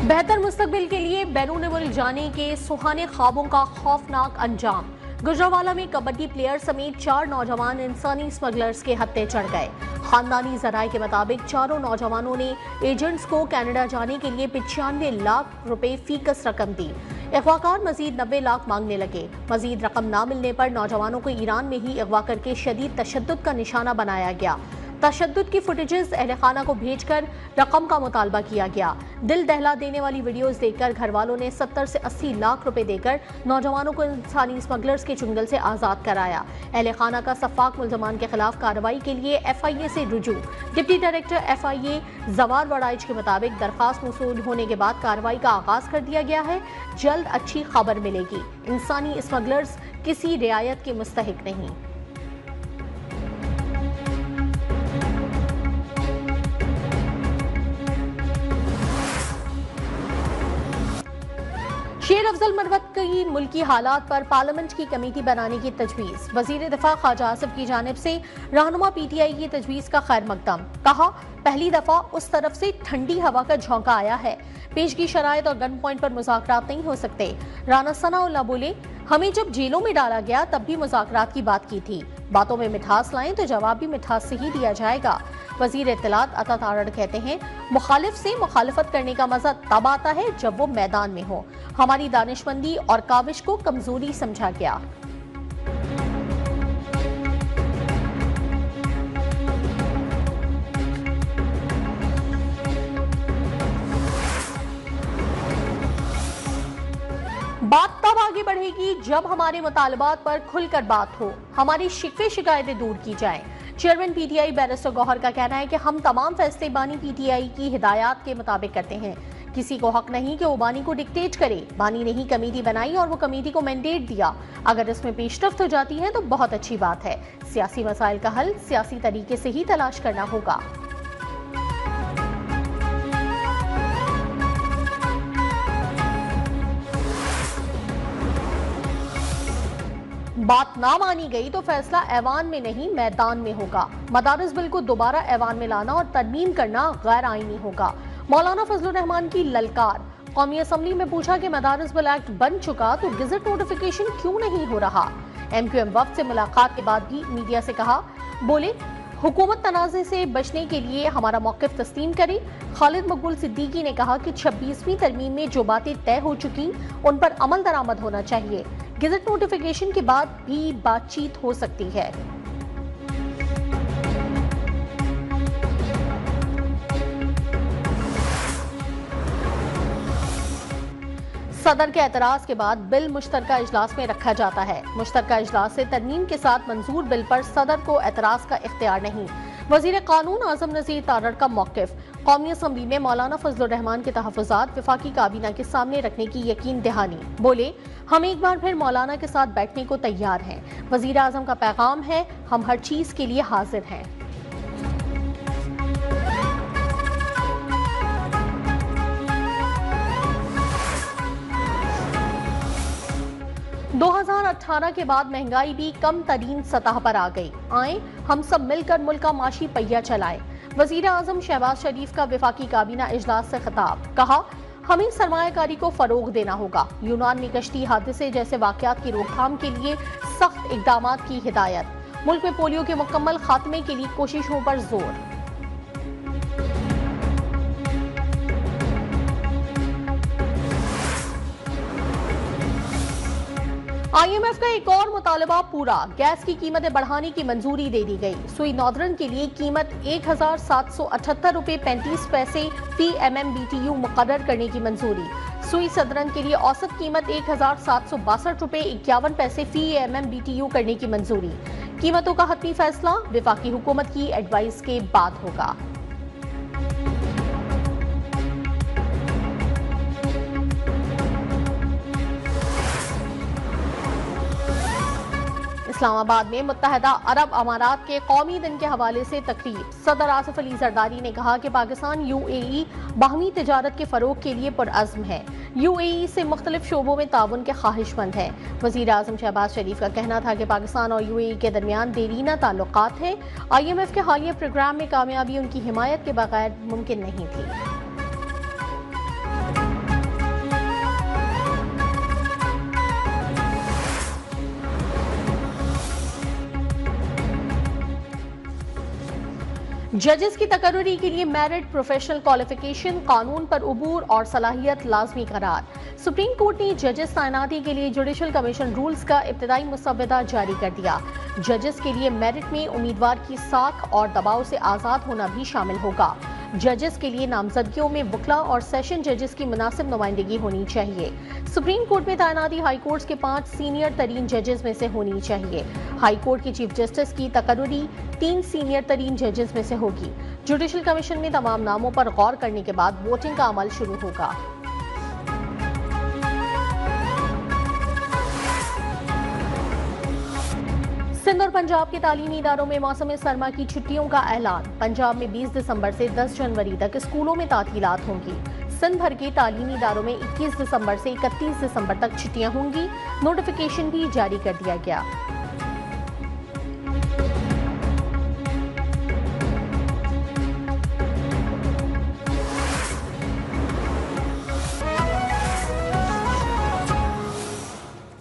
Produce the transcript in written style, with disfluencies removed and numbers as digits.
बेहतर मुस्तकबिल के लिए बैरून मुल्क जाने के सुहाने ख्वाबों का खौफनाक अंजाम। गुजरांवाला में कबड्डी प्लेयर समेत 4 नौजवान इंसानी स्मगलर्स के हत्थे चढ़ गए। खानदानी जराये के मुताबिक चारों नौजवानों ने एजेंट्स को कनाडा जाने के लिए 95 लाख रुपए फीकस रकम दी। अगवाकार मजीद 90 लाख मांगने लगे। मजीद रकम न मिलने पर नौजवानों को ईरान में ही अगवा करके शदीद तशद्दुद का निशाना बनाया गया। तशद्दुद की फुटेजेस अहले खाना को भेजकर रकम का मुतालबा किया गया। दिल दहला देने वाली वीडियोस देखकर घर वालों ने 70 से 80 लाख रुपए देकर नौजवानों को इंसानी स्मगलर्स के चुंगल से आज़ाद कराया। अहले खाना का सफाक मुल्जमान के खिलाफ कार्रवाई के लिए FIA से रुजू। डिप्टी डायरेक्टर FIA जवार वड़ाइच के मुताबिक दरखास्त मौसूल होने के बाद कार्रवाई का आगाज कर दिया गया है। जल्द अच्छी खबर मिलेगी। इंसानी स्मगलर्स किसी रियायत के मुस्तहिक नहीं। शेर अफजल मरवत की मुल्की हालात पर पार्लियामेंट की कमेटी बनाने की तजवीज़। वजीर दिफा ख्वाजा आसिफ की जानिब से रहनुमा PTI की तजवीज़ का खैर मकदम। कहा, पहली दफा उस तरफ से ठंडी हवा का झोंका आया है। पेशगी शराइत और गन पॉइंट पर मुज़ाकरात नहीं हो सकते। राना सनाउल्लाह बोले, हमें जब जेलों में डाला गया तब भी मुज़ाकरात की बात की थी। बातों में मिठास लाएं तो जवाब भी मिठास से ही दिया जाएगा। वजीर इत्तलात अता तारड़ कहते हैं, मुखालिफ से मुखालिफत करने का मजा तब आता है जब वो मैदान में हो। हमारी दानिशमंदी और काविश को कमजोरी समझा गया। बात तब आगे बढ़ेगी जब हमारे मुतालबात पर खुलकर बात हो, हमारी शिकवे शिकायतें दूर की जाएं। चेयरमैन PTI बैरिस्टर गौहर का कहना है कि हम तमाम फैसले बानी PTI की हिदायत के मुताबिक करते हैं। किसी को हक नहीं कि वो बानी को डिक्टेट करे। बानी ने ही कमेटी बनाई और वो कमेटी को मैंडेट दिया। अगर इसमें पेशरफ्त हो जाती है तो बहुत अच्छी बात है। सियासी मसाइल का हल सियासी तरीके से ही तलाश करना होगा। बात ना मानी गई तो फैसला ऐवान में नहीं मैदान में होगा। मदारिस बिल को दोबारा ऐवान में लाना और तरमीम करना गैर आईनी होगा। मौलाना फजलुर रहमान की ललकार। कौमी असम्बली में पूछा कि मदारिस बिल एक्ट बन चुका तो गजट नोटिफिकेशन क्यों नहीं हो रहा। MQM वफ्द से मुलाकात के बाद भी मीडिया से कहा, बोले हुकूमत तनाज़े से बचने के लिए हमारा मौक़िफ़ तस्लीम करे। खालिद मकबूल सिद्दीकी ने कहा कि 26वीं तरमीम में जो बातें तय हो चुकी उन पर अमल दरामद होना चाहिए। गजट नोटिफिकेशन के बाद भी बातचीत हो सकती है। सदर के एतराज के बाद बिल मुश्तरका इजलास में रखा जाता है। मुश्तरका इजलास से तरमीम के साथ मंजूर बिल पर सदर को एतराज का इख्तियार नहीं। वजीर कानून आजम नज़ीर तारड़ का मौक़िफ़। कौमी असम्बली में मौलाना फजलुर रहमान के तहफ़्फ़ुज़ात वफ़ाक़ी काबीना के सामने रखने की यकीन दहानी। बोले, हम एक बार फिर मौलाना के साथ बैठने को तैयार हैं। वज़ीर आज़म का पैगाम है, हम हर चीज़ के लिए हाजिर हैं। दो 2018 के बाद महंगाई भी कम तरीन सतह पर आ गई। आए हम सब मिलकर मुल्क का माशी पहिया चलाएं। वजीर आजम शहबाज शरीफ का वफाकी काबीना इजलास से खिताब। कहा, हमें सरमायाकारी को फरोग देना होगा। यूनान में कश्ती हादसे जैसे वाकयात की रोकथाम के लिए सख्त इकदाम की हिदायत। मुल्क में पोलियो के मुकम्मल खात्मे के लिए कोशिशों पर जोर। IMF का एक और मुतालबा पूरा। गैस की कीमतें बढ़ाने की मंजूरी दे दी गई। सुई नॉर्दर्न के लिए कीमत 1778 रुपए 35 पैसे फी MMBTU मुकर्रर करने की मंजूरी। सुई सदरन के लिए औसत कीमत 1762 रुपए 51 पैसे फी MMBTU करने की मंजूरी। कीमतों का हतमी फैसला वफाकी हुकूमत की एडवाइस के बाद होगा। इस्लामाबाद में मुत्तहदा अरब अमारात के कौमी दिन के हवाले से तकरीब। सदर आसिफ अली जरदारी ने कहा कि पाकिस्तान UAE बाहमी तिजारत के फरोग के लिए पुरअज़्म है। UAE से मुख्तलिफ शोबों में ताउन के ख्वाहिशमंद है। वज़ीर आज़म शहबाज शरीफ का कहना था कि पाकिस्तान और UAE के दरमियान देरीना ताल्लुकात हैं। IMF के हालिया प्रोग्राम में कामयाबी उनकी हिमायत के बगैर मुमकिन नहीं थी। जजेस की तकर्री के लिए मेरिट, प्रोफेशनल क्वालिफिकेशन, कानून पर उबूर और सलाहियत लाजमी करार। सुप्रीम कोर्ट ने जजेस तैनाती के लिए जुडिशल कमीशन रूल्स का इब्तदाई मुसव्वदा जारी कर दिया। जजेस के लिए मेरिट में उम्मीदवार की साख और दबाव से आज़ाद होना भी शामिल होगा। जजेस के लिए नामजदगियों में वकला और सेशन जजेस की मुनासिब नुमाइंदगी होनी चाहिए। सुप्रीम कोर्ट में तैनाती हाई कोर्ट के 5 सीनियर तरीन जजेस में से होनी चाहिए। हाई कोर्ट के चीफ जस्टिस की तकर्री 3 सीनियर तरीन जजेस में से होगी। जुडिशल कमीशन में तमाम नामों पर गौर करने के बाद वोटिंग का अमल शुरू होगा। सिंध और पंजाब के तालीमी इदारों में मौसम सरमा की छुट्टियों का ऐलान। पंजाब में 20 दिसंबर से 10 जनवरी तक स्कूलों में तातीलात होंगी। सिंध भर के तालीमी इदारों में 21 दिसंबर से 31 दिसंबर तक छुट्टियां होंगी। नोटिफिकेशन भी जारी कर दिया गया।